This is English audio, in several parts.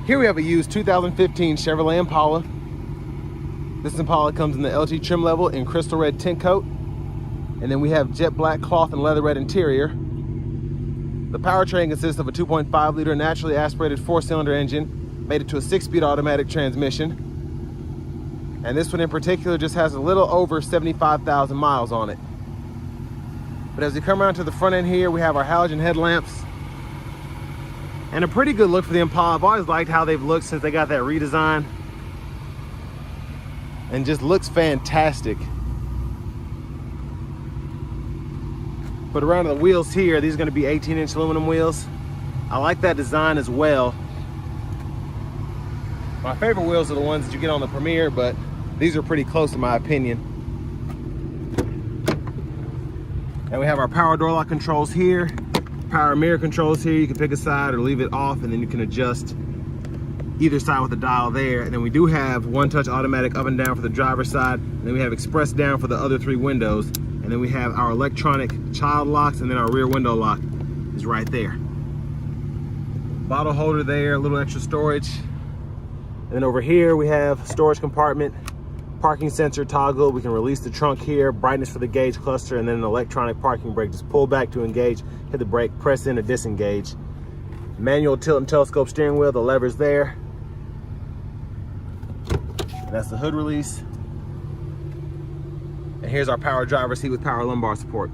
Here we have a used 2015 Chevrolet Impala. This Impala comes in the LT trim level in crystal red tint coat. And then we have jet black cloth and leather red interior. The powertrain consists of a 2.5 liter naturally aspirated 4-cylinder engine, made it to a 6-speed automatic transmission. And this one in particular just has a little over 75,000 miles on it. But as we come around to the front end here, we have our halogen headlamps. And a pretty good look for the Impala. I've always liked how they've looked since they got that redesign. And just looks fantastic. But around the wheels here, these are going to be 18-inch aluminum wheels. I like that design as well. My favorite wheels are the ones that you get on the Premier, but these are pretty close in my opinion. And we have our power door lock controls here, power mirror controls here. You can pick a side or leave it off, and then you can adjust either side with the dial there. And then we do have one-touch automatic up and down for the driver's side, and then we have express down for the other 3 windows. And then we have our electronic child locks, and then our rear window lock is right there. Bottle holder there, a little extra storage. And then over here we have storage compartment, parking sensor toggle. We can release the trunk here, brightness for the gauge cluster, and then an electronic parking brake. Just pull back to engage, hit the brake, press in to disengage. Manual tilt and telescope steering wheel, the levers there. And that's the hood release. And here's our power driver seat with power lumbar support.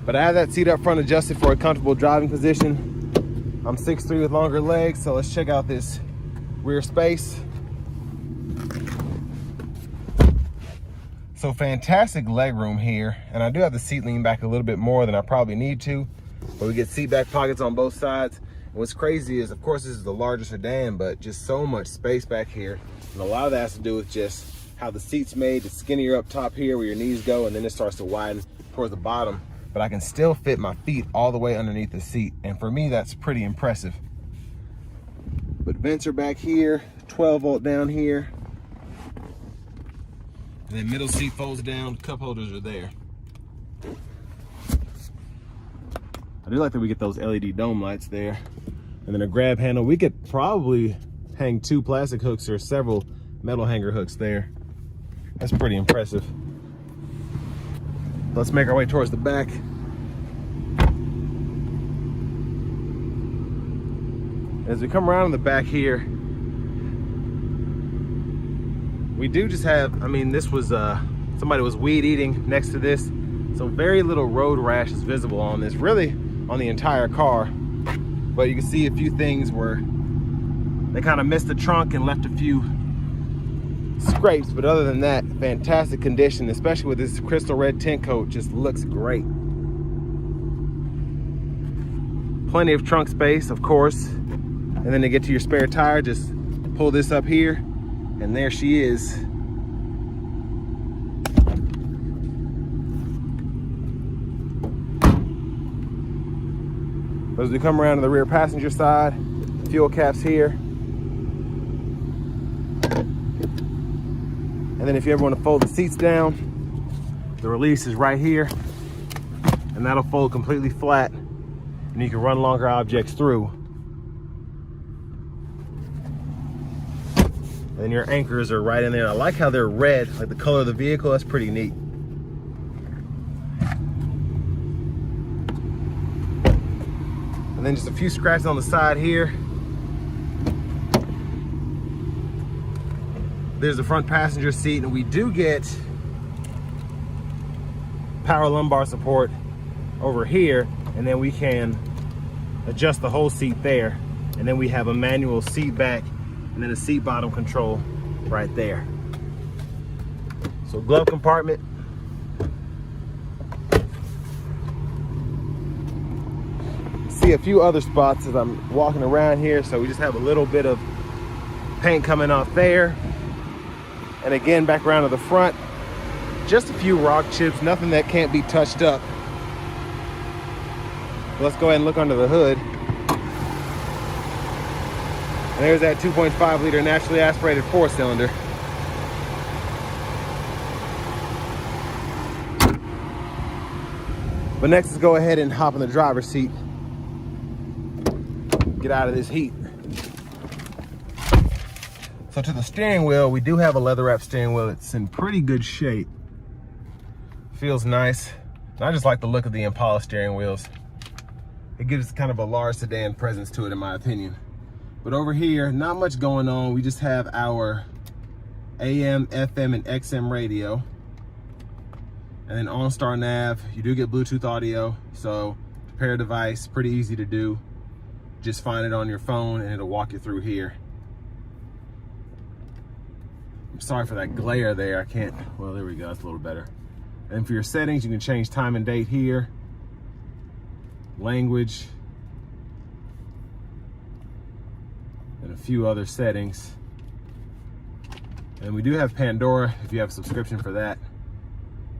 But I have that seat up front adjusted for a comfortable driving position. I'm 6'3" with longer legs, so let's check out this rear space. So fantastic leg room here, and I do have the seat lean back a little bit more than I probably need to, but we get seat back pockets on both sides. And what's crazy is, of course, this is the larger sedan, but just so much space back here. And a lot of that has to do with just how the seat's made. It's skinnier up top here where your knees go, and then it starts to widen towards the bottom. But I can still fit my feet all the way underneath the seat. And for me, that's pretty impressive. But vents are back here, 12 volt down here. And then middle seat folds down, cup holders are there. I do like that we get those LED dome lights there. And then a grab handle. We could probably hang 2 plastic hooks or several metal hanger hooks there. That's pretty impressive. Let's make our way towards the back. As we come around in the back here, we do just have, I mean, this was, somebody was weed eating next to this. So very little road rash is visible on this, really on the entire car. But you can see a few things where they kind of missed the trunk and left a few scrapes, but other than that, fantastic condition, especially with this crystal red tint coat. Just looks great. Plenty of trunk space, of course. And then to get to your spare tire, just pull this up here, and there she is. As we come around to the rear passenger side, fuel caps here. And then if you ever want to fold the seats down, the release is right here, and that'll fold completely flat, and you can run longer objects through. And your anchors are right in there. I like how they're red, like the color of the vehicle. That's pretty neat. And then just a few scratches on the side here. There's the front passenger seat, and we do get power lumbar support over here, and then we can adjust the whole seat there. And then we have a manual seat back and then a seat bottom control right there. So glove compartment. See a few other spots as I'm walking around here, so we just have a little bit of paint coming off there. And again, back around to the front, just a few rock chips, nothing that can't be touched up. Let's go ahead and look under the hood. And there's that 2.5 liter naturally aspirated 4-cylinder. But next, let's go ahead and hop in the driver's seat. get out of this heat. So to the steering wheel, we do have a leather wrap steering wheel. It's in pretty good shape. Feels nice. And I just like the look of the Impala steering wheels. It gives kind of a large sedan presence to it, in my opinion. But over here, not much going on. We just have our AM, FM, and XM radio. And then OnStar nav, you do get Bluetooth audio. So to pair a device, pretty easy to do. Just find it on your phone and it'll walk you through here. I'm sorry for that glare there. I can't, well, there we go, that's a little better. And for your settings, you can change time and date here. Language. And a few other settings. And we do have Pandora if you have a subscription for that.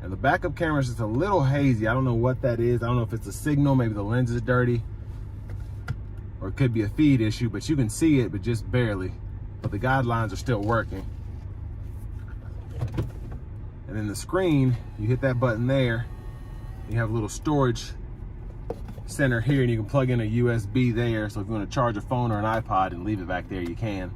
And the backup camera is just a little hazy. I don't know what that is. I don't know if it's a signal, maybe the lens is dirty. Or it could be a feed issue, but you can see it, but just barely. But the guidelines are still working. And then the screen, you hit that button there, you have a little storage center here, and you can plug in a USB there. So if you want to charge a phone or an iPod and leave it back there, you can.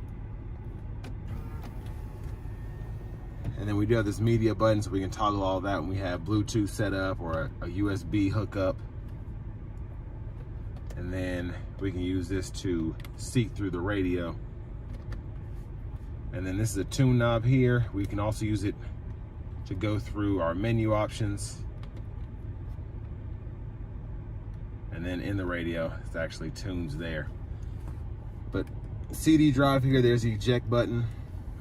And then we do have this media button, so we can toggle all that when we have Bluetooth set up or a USB hookup. And then we can use this to seek through the radio. And then this is a tune knob here. We can also use it to go through our menu options. And then in the radio, it's actually tunes there. But CD drive here, there's the eject button.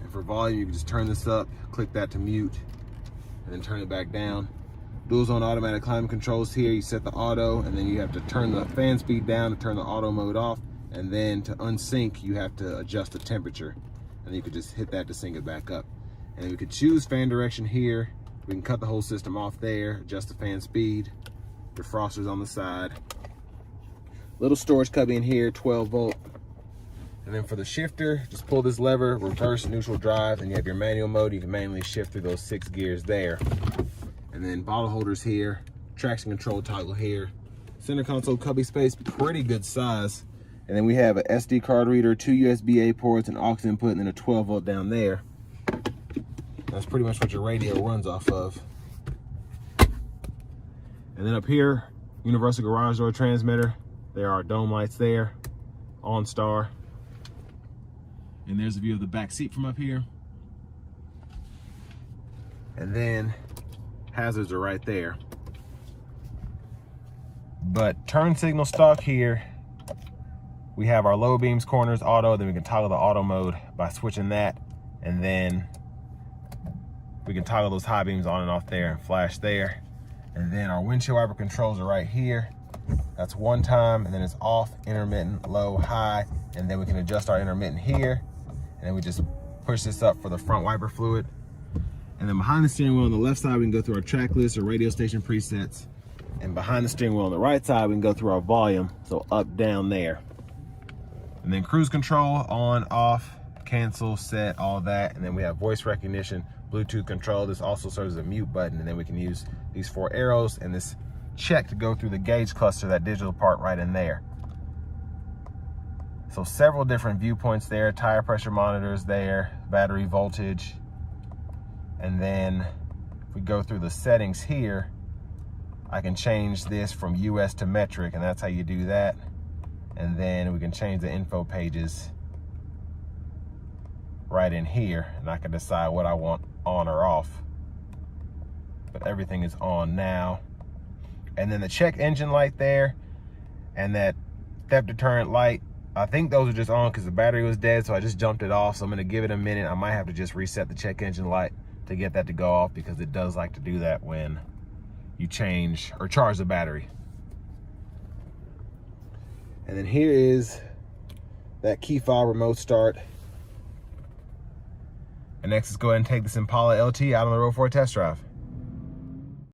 And for volume, you can just turn this up, click that to mute, and then turn it back down. Dual zone automatic climate controls here. You set the auto, and then you have to turn the fan speed down to turn the auto mode off. And then to unsync, you have to adjust the temperature. And you could just hit that to sync it back up. And we could choose fan direction here. We can cut the whole system off there, adjust the fan speed, defrosters on the side. Little storage cubby in here, 12 volt. And then for the shifter, just pull this lever, reverse, neutral drive, and you have your manual mode. You can manually shift through those 6 gears there. And then bottle holders here, traction control toggle here. Center console cubby space, pretty good size. And then we have a SD card reader, 2 USB-A ports, an aux input, and then a 12 volt down there. That's pretty much what your radio runs off of. And then up here, universal garage door transmitter. There are dome lights there, OnStar. And there's a view of the back seat from up here. And then hazards are right there. But turn signal stock here. We have our low beams, corners, auto, then we can toggle the auto mode by switching that. And then we can toggle those high beams on and off there and flash there. And then our windshield wiper controls are right here. That's one time, and then it's off, intermittent, low, high. And then we can adjust our intermittent here. And then we just push this up for the front wiper fluid. And then behind the steering wheel on the left side, we can go through our track list or radio station presets. And behind the steering wheel on the right side, we can go through our volume. So up, down there. And then cruise control, on, off, cancel, set, all that. And then we have voice recognition, Bluetooth control. This also serves as a mute button. And then we can use these 4 arrows and this check to go through the gauge cluster, that digital part right in there. So several different viewpoints there, tire pressure monitors there, battery voltage. And then if we go through the settings here, I can change this from US to metric, and that's how you do that. And then we can change the info pages right in here, and I can decide what I want on or off. But everything is on now. And then the check engine light there and that theft deterrent light, I think those are just on because the battery was dead, so I just jumped it off. So I'm gonna give it a minute. I might have to just reset the check engine light to get that to go off, because it does like to do that when you change or charge the battery. And then here is that key fob remote start. And next, let's go ahead and take this Impala LT out on the road for a test drive.